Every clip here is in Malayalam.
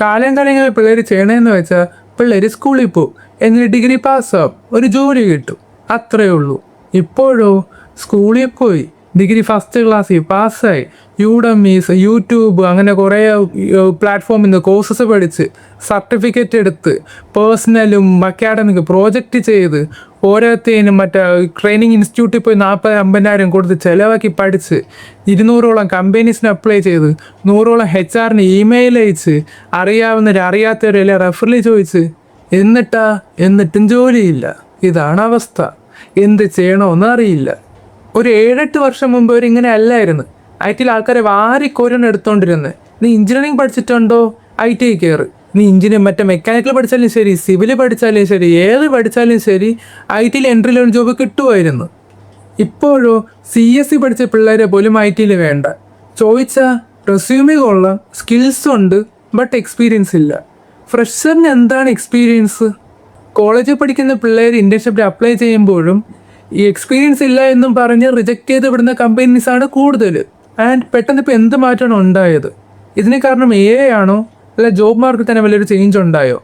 കാലം കാലങ്ങളിൽ പിള്ളേർ ചെയ്യണമെന്ന് വെച്ചാൽ പിള്ളേർ സ്കൂളിൽ പോവും, എന്നിട്ട് ഡിഗ്രി പാസ്സാവും, ഒരു ജോലി കിട്ടും, അത്രയേ ഉള്ളൂ. ഇപ്പോഴോ സ്കൂളിൽ പോയി ഡിഗ്രി ഫസ്റ്റ് ക്ലാസ്സിൽ പാസ്സായി യൂഡമീസ്, യൂട്യൂബ്, അങ്ങനെ കുറേ പ്ലാറ്റ്ഫോമിൽ നിന്ന് കോഴ്സസ് പഠിച്ച് സർട്ടിഫിക്കറ്റ് എടുത്ത് പേഴ്സണലും അക്കാഡമിക് പ്രോജക്റ്റ് ചെയ്ത് ഓരോരുത്തേനും മറ്റേ ട്രെയിനിങ് ഇൻസ്റ്റിറ്റ്യൂട്ടിൽ പോയി 40-50,000 കൊടുത്ത് ചിലവാക്കി പഠിച്ച് 200ഓളം കമ്പനീസിന് അപ്ലൈ ചെയ്ത് 100ഓളം HR ഇമെയിൽ അയച്ച് അറിയാത്തവരെല്ലാം റെഫറൽ ചോദിച്ച് എന്നിട്ടും ജോലിയില്ല. ഇതാണ് അവസ്ഥ. എന്ത് ചെയ്യണമെന്ന് അറിയില്ല. ഒരു 7-8 വർഷം മുമ്പ് ഇങ്ങനെ അല്ലായിരുന്നു. IT ആൾക്കാരെ വാരിക്കോരൻ എടുത്തോണ്ടിരുന്നത്. നീ എഞ്ചിനീയറിംഗ് പഠിച്ചിട്ടുണ്ടോ, IT കയറ്. നീ മറ്റേ മെക്കാനിക്കൽ പഠിച്ചാലും ശരി, സിവിൽ പഠിച്ചാലും ശരി, ഏത് പഠിച്ചാലും ശരി, IT എൻട്രി ലെവൽ ജോബ് കിട്ടുമായിരുന്നു. ഇപ്പോഴോ CSE പഠിച്ച പിള്ളേരെ പോലും IT വേണ്ട. ചോദിച്ചാൽ റെസ്യൂമി കൊള്ളാം, സ്കിൽസ് ഉണ്ട്, ബട്ട് എക്സ്പീരിയൻസ് ഇല്ല. ഫ്രഷറിന് എന്താണ് എക്സ്പീരിയൻസ്? കോളേജിൽ പഠിക്കുന്ന പിള്ളേർ ഇന്റേൺഷിപ്പിൽ അപ്ലൈ ചെയ്യുമ്പോഴും ഈ എക്സ്പീരിയൻസ് ഇല്ല എന്നും പറഞ്ഞ് റിജക്റ്റ് ചെയ്ത് വിടുന്ന കമ്പനീസാണ് കൂടുതൽ. ആൻഡ് പെട്ടെന്ന് ഇപ്പോൾ എന്ത് മാറ്റമാണ് ഉണ്ടായത്? ഇതിന് കാരണം AI ആണോ, അല്ല ജോബ് മാർക്കറ്റിൽ തന്നെ വലിയൊരു ചേഞ്ച് ഉണ്ടായോ?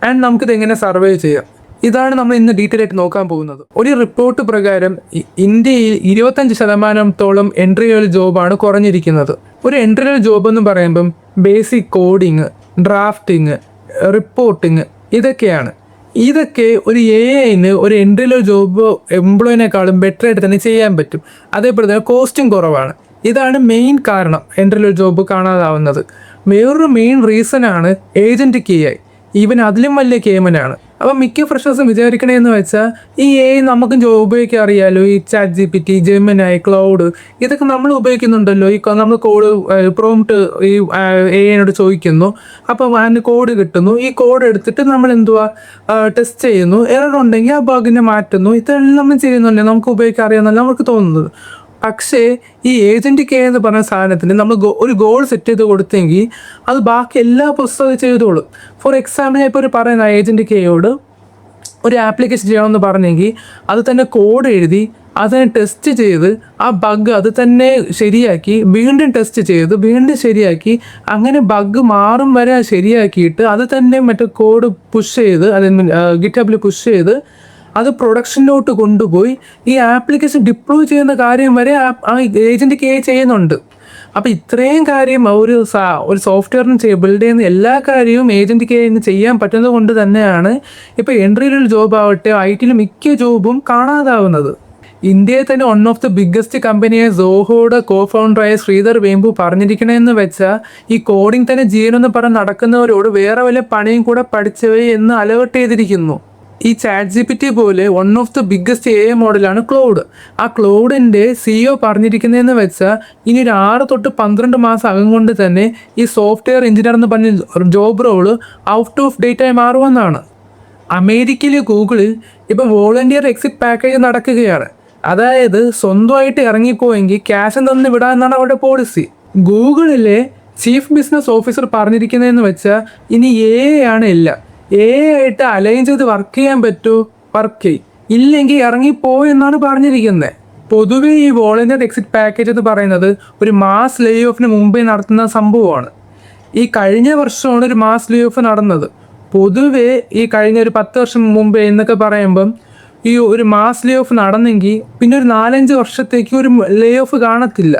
ആൻഡ് നമുക്കിത് എങ്ങനെ സർവേ ചെയ്യാം? ഇതാണ് നമ്മൾ ഇന്ന് ഡീറ്റെയിൽ ആയിട്ട് നോക്കാൻ പോകുന്നത്. ഒരു റിപ്പോർട്ട് പ്രകാരം ഇന്ത്യയിൽ 25% എൻട്രി ലെവൽ ജോബാണ് കുറഞ്ഞിരിക്കുന്നത്. ഒരു എൻട്രി ലെവൽ ജോബ് എന്ന് പറയുമ്പം ബേസിക് കോഡിങ്, ഡ്രാഫ്റ്റിങ്, റിപ്പോർട്ടിങ്, ഇതൊക്കെ ഒരു AIന് ഒരു എൻട്രി ലെവൽ ജോബ് എംപ്ലോയിനേക്കാളും ബെറ്റർ ആയിട്ട് തന്നെ ചെയ്യാൻ പറ്റും. അതേപോലെ തന്നെ കോസ്റ്റും കുറവാണ്. ഇതാണ് മെയിൻ കാരണം എൻട്രി ലെവൽ ജോബ് കാണാതാവുന്നത്. വേറൊരു മെയിൻ റീസണാണ് ഏജൻറ്റിക് AI. ഈവൻ അതിലും വലിയ കേമനാണ്. അപ്പം മിക്ക ഫ്രഷേഴ്സും വിചാരിക്കണേന്ന് വെച്ചാൽ ഈ AI നമുക്കും ജോബ് ഉപയോഗിക്കാൻ അറിയാമല്ലോ. ഈ ChatGPT, Gemini, ക്ലൗഡ്, ഇതൊക്കെ നമ്മൾ ഉപയോഗിക്കുന്നുണ്ടല്ലോ. ഈ നമ്മൾ കോഡ് പ്രോംപ്റ്റ് ഈ AIനോട് ചോദിക്കുന്നു, അപ്പം അതിന് കോഡ് കിട്ടുന്നു. ഈ കോഡ് എടുത്തിട്ട് നമ്മൾ ടെസ്റ്റ് ചെയ്യുന്നു. എറർ ഉണ്ടെങ്കിൽ ആ ബഗിനെ മാറ്റുന്നു. ഇതെല്ലാം നമ്മൾ ചെയ്യുന്നുണ്ടല്ലോ, നമുക്ക് ഉപയോഗിക്കാൻ അറിയാമെന്നല്ല നമുക്ക് തോന്നുന്നത്. പക്ഷേ ഈ ഏജൻറ്റിക് AI എന്ന് പറഞ്ഞ സാധനത്തിന് നമ്മൾ ഒരു ഗോൾ സെറ്റ് ചെയ്ത് കൊടുത്തെങ്കിൽ അത് ബാക്കി എല്ലാ പുസ്തകവും ചെയ്തോളും. ഫോർ എക്സാമ്പിൾ ഞാൻ ഇപ്പോൾ പറയുന്ന ഏജൻറ്റിക് AIയോട് ഒരു ആപ്ലിക്കേഷൻ ചെയ്യണമെന്ന് പറഞ്ഞെങ്കിൽ അത് തന്നെ കോഡ് എഴുതി അതിനെ ടെസ്റ്റ് ചെയ്ത് ആ ബഗ് അത് തന്നെ ശരിയാക്കി വീണ്ടും ടെസ്റ്റ് ചെയ്ത് വീണ്ടും ശരിയാക്കി അങ്ങനെ ബഗ് മാറും വരെ ശരിയാക്കിയിട്ട് അത് തന്നെ മറ്റേ കോഡ് പുഷ് ചെയ്ത് ഗിറ്റ്ഹബിൽ പുഷ് ചെയ്ത് പ്രൊഡക്ഷനിലോട്ട് കൊണ്ടുപോയി ഈ ആപ്ലിക്കേഷൻ ഡിപ്ലോയ് ചെയ്യുന്ന കാര്യം വരെ ആ ഏജൻറ്റിക് AI ചെയ്യുന്നുണ്ട്. അപ്പോൾ ഇത്രയും കാര്യം ഒരു സോഫ്റ്റ്വെയറിന് ബിൽഡ് ചെയ്യുന്ന എല്ലാ കാര്യവും ഏജൻറ്റിക് AIന് ചെയ്യാൻ പറ്റുന്നത് കൊണ്ട് തന്നെയാണ് ഇപ്പോൾ എൻട്രി ലെവൽ ജോബ് ആവട്ടെ IT മിക്ക ജോബും കാണാതാവുന്നത്. ഇന്ത്യയിൽ തന്നെ വൺ ഓഫ് ദ ബിഗ്ഗസ്റ്റ് കമ്പനിയായ സോഹോയുടെ co-founder ശ്രീധർ വേമ്പു പറഞ്ഞിരിക്കണമെന്ന് വെച്ചാൽ ഈ കോഡിങ് തന്നെ ജീവനെന്ന് പറഞ്ഞ് നടക്കുന്നവരോട് വേറെ വല്ല പണിയും കൂടെ പഠിച്ചവേ എന്ന് അലേർട്ട് ചെയ്തിരിക്കുന്നു. ഈ ChatGPT പോലെ one of the biggest AI മോഡലാണ് ക്ലൗഡ്. ആ ക്ലൗഡിൻ്റെ CEO പറഞ്ഞിരിക്കുന്നതെന്ന് വെച്ചാൽ ഇനി ഒരു 6 തൊട്ട് 12 മാസം അകം കൊണ്ട് തന്നെ ഈ സോഫ്റ്റ്വെയർ എഞ്ചിനീയർ എന്ന് പറഞ്ഞ ജോബ് റോള് ഔട്ട് ഓഫ് ഡേറ്റായി മാറുമെന്നാണ്. അമേരിക്കയിലെ ഗൂഗിളിൽ ഇപ്പോൾ വോളണ്ടിയർ എക്സിറ്റ് പാക്കേജ് നടക്കുകയാണ്. അതായത് സ്വന്തമായിട്ട് ഇറങ്ങിപ്പോയെങ്കിൽ ക്യാഷ് തന്ന് വിടാമെന്നാണ് അവരുടെ പോളിസി. ഗൂഗിളിലെ ചീഫ് ബിസിനസ് ഓഫീസർ പറഞ്ഞിരിക്കുന്നതെന്ന് വെച്ചാൽ ഇനി AI ആണ് എല്ലാം. AI ആയിട്ട് അലൈൻ ചെയ്ത് വർക്ക് ചെയ്യാൻ പറ്റുമോ, വർക്ക് ചെയ്യും, ഇല്ലെങ്കിൽ ഇറങ്ങിപ്പോയെന്നാണ് പറഞ്ഞിരിക്കുന്നത്. പൊതുവെ ഈ വോളണ്ടിയർ എക്സിറ്റ് പാക്കേജ് എന്ന് പറയുന്നത് ഒരു മാസ് ലേ ഓഫിന് മുമ്പേ നടത്തുന്ന സംഭവമാണ്. ഈ കഴിഞ്ഞ വർഷമാണ് ഒരു മാസ് ലേ ഓഫ് നടന്നത്. പൊതുവെ ഈ കഴിഞ്ഞ ഒരു 10 വർഷം മുമ്പേ എന്നൊക്കെ പറയുമ്പം ഈ ഒരു മാസ് ലേ ഓഫ് നടന്നെങ്കിൽ പിന്നെ ഒരു 4-5 വർഷത്തേക്ക് ഒരു ലേ ഓഫ് കാണത്തില്ല.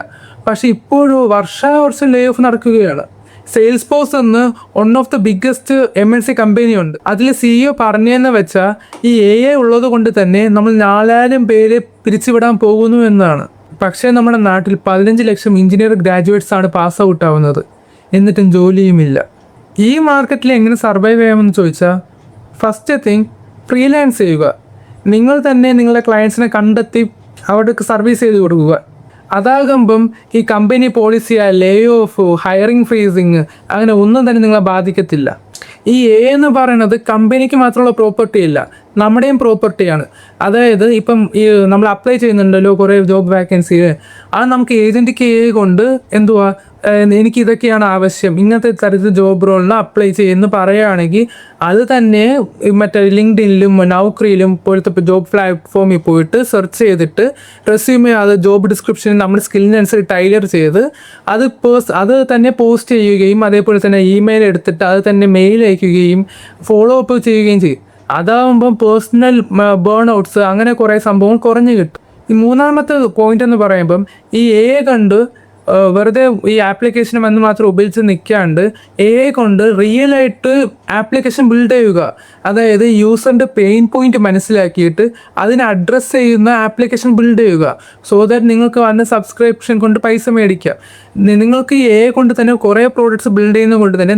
പക്ഷെ ഇപ്പോഴും വർഷാവർഷം ലേ ഓഫ് നടക്കുകയാണ്. സെയിൽസ് ഫോഴ്സ് എന്ന് one of the biggest MNC കമ്പനിയുണ്ട്. അതിൽ CEO പറഞ്ഞതെന്ന് വെച്ചാൽ ഈ AI ഉള്ളത് കൊണ്ട് തന്നെ നമ്മൾ 4,000 പേരെ പിരിച്ചുവിടാൻ പോകുന്നു എന്നാണ്. പക്ഷേ നമ്മുടെ നാട്ടിൽ 15 ലക്ഷം എഞ്ചിനീയർ ഗ്രാജുവേറ്റ്സ് ആണ് പാസ് ഔട്ട് ആവുന്നത്, എന്നിട്ടും ജോലിയുമില്ല. ഈ മാർക്കറ്റിൽ എങ്ങനെ സർവൈവ് ചെയ്യാമെന്ന് ചോദിച്ചാൽ ഫസ്റ്റ് തിങ് ഫ്രീലാൻസ് ചെയ്യുക. നിങ്ങൾ തന്നെ നിങ്ങളുടെ ക്ലയൻസിനെ കണ്ടെത്തി അവർക്ക് സർവീസ് ചെയ്ത് കൊടുക്കുക. അതാകുമ്പം ഈ കമ്പനി പോളിസിയായ ലേ ഓഫ്, ഹയറിംഗ് ഫ്രീസിങ് അങ്ങനെ ഒന്നും തന്നെ നിങ്ങളെ ബാധിക്കത്തില്ല. ഈ AI എന്ന് പറയുന്നത് കമ്പനിക്ക് മാത്രമുള്ള പ്രോപ്പർട്ടി അല്ല, നമ്മുടെയും പ്രോപ്പർട്ടിയാണ്. അതായത് ഇപ്പം ഈ നമ്മൾ അപ്ലൈ ചെയ്യുന്നുണ്ടല്ലോ കുറേ ജോബ് വാക്കൻസി, അത് നമുക്ക് ഏജൻറ്റിക്ക് കൊണ്ട് എന്തുവാ എനിക്ക് ഇതൊക്കെയാണ് ആവശ്യം, ഇങ്ങനത്തെ തരത്തിൽ ജോബ് റോളിന് അപ്ലൈ ചെയ്യുമെന്ന് പറയുകയാണെങ്കിൽ അത് തന്നെ മറ്റേ ലിങ്ക്ഡിനിലും നൗക്രിയിലും പോലത്തെ ജോബ് പ്ലാറ്റ്ഫോമിൽ പോയിട്ട് സെർച്ച് ചെയ്തിട്ട് റെസ്യൂമേ അത് ജോബ് ഡിസ്ക്രിപ്ഷനിൽ നമ്മുടെ സ്കില്ലിനനുസരിച്ച് ടൈലർ ചെയ്ത് അത് തന്നെ പോസ്റ്റ് ചെയ്യുകയും അതേപോലെ തന്നെ ഇമെയിൽ എടുത്തിട്ട് അത് തന്നെ മെയിൽ അയക്കുകയും ഫോളോ അപ്പ് ചെയ്യുകയും ചെയ്യും. അതാവുമ്പം പേഴ്സണൽ ബേൺ ഔട്ട്സ് അങ്ങനെ കുറേ സംഭവം കുറഞ്ഞു കിട്ടും. ഈ മൂന്നാമത്തെ പോയിന്റ് എന്ന് പറയുമ്പം ഈ കണ്ട് വെറുതെ ഈ ആപ്ലിക്കേഷൻ എന്ന് മാത്രം ഉപയോഗിച്ച് നിൽക്കാണ്ട് കൊണ്ട് റിയലായിട്ട് ആപ്ലിക്കേഷൻ ബിൽഡ് ചെയ്യുക. അതായത് യൂസറിൻ്റെ പെയിൻ പോയിന്റ് മനസ്സിലാക്കിയിട്ട് അതിനെ അഡ്രസ്സ് ചെയ്യുന്ന ആപ്ലിക്കേഷൻ ബിൽഡ് ചെയ്യുക. സോ ദാറ്റ് നിങ്ങൾക്ക് വന്ന സബ്സ്ക്രിപ്ഷൻ കൊണ്ട് പൈസ മേടിക്കാം. നിങ്ങൾക്ക് ഈ കൊണ്ട് തന്നെ കുറേ പ്രോഡക്റ്റ്സ് ബിൽഡ് ചെയ്യുന്നത് കൊണ്ട് തന്നെ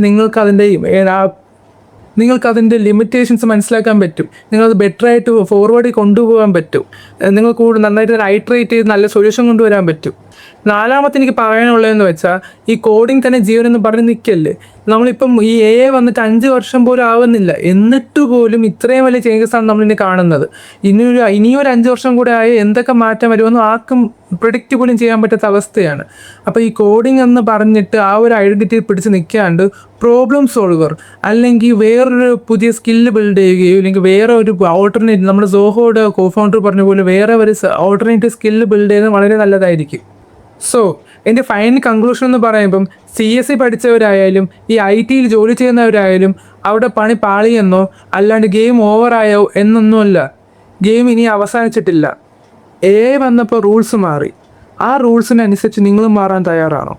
നിങ്ങൾക്കതിൻ്റെ ലിമിറ്റേഷൻസ് മനസ്സിലാക്കാൻ പറ്റും. നിങ്ങളത് ബെറ്ററായിട്ട് ഫോർവേഡ് കൊണ്ടുപോകാൻ പറ്റും. നിങ്ങൾക്ക് നന്നായിട്ട് ഐട്രേറ്റ് ചെയ്ത് നല്ല സൊല്യൂഷൻ കൊണ്ടുവരാൻ പറ്റും. നാലാമത്തെ എനിക്ക് പറയാനുള്ളതെന്ന് വെച്ചാൽ ഈ കോഡിങ് തന്നെ ജീവനെന്ന് പറഞ്ഞ് നിൽക്കല്ലേ. നമ്മളിപ്പം ഈ വന്നിട്ട് 5 വർഷം പോലും ആവുന്നില്ല, എന്നിട്ട് പോലും ഇത്രയും വലിയ ചേഞ്ചസാണ് നമ്മളിനി കാണുന്നത്. ഇനിയൊരു 5 വർഷം കൂടെ ആയി എന്തൊക്കെ മാറ്റം വരുമെന്ന് ആർക്കും പ്രിഡിക്റ്റ് പോലും ചെയ്യാൻ പറ്റാത്ത അവസ്ഥയാണ്. അപ്പോൾ ഈ കോഡിങ് എന്ന് പറഞ്ഞിട്ട് ആ ഒരു ഐഡൻറ്റിറ്റി പിടിച്ച് നിൽക്കാണ്ട് പ്രോബ്ലം സോൾവർ അല്ലെങ്കിൽ വേറൊരു പുതിയ സ്കില്ല് ബിൽഡ് ചെയ്യുകയോ അല്ലെങ്കിൽ വേറെ ഒരു ഓൾട്ടർനേറ്റീവ്, നമ്മുടെ സോഹോയുടെ കോഫൗണ്ടർ പറഞ്ഞ പോലെ വേറെ ഒരു ഓൾട്ടർനേറ്റീവ് സ്കില്ല് ബിൽഡ് ചെയ്യുന്നത് വളരെ നല്ലതായിരിക്കും. സോ എൻ്റെ ഫൈനൽ കൺക്ലൂഷൻ എന്ന് പറയുമ്പം CSE പഠിച്ചവരായാലും ഈ IT ജോലി ചെയ്യുന്നവരായാലും അവിടെ പണി പാളിയെന്നോ അല്ലാണ്ട് ഗെയിം ഓവറായോ എന്നൊന്നുമല്ല. ഗെയിം ഇനി അവസാനിച്ചിട്ടില്ല. വന്നപ്പോൾ റൂൾസ് മാറി. ആ റൂൾസിനനുസരിച്ച് നിങ്ങളും മാറാൻ തയ്യാറാണോ?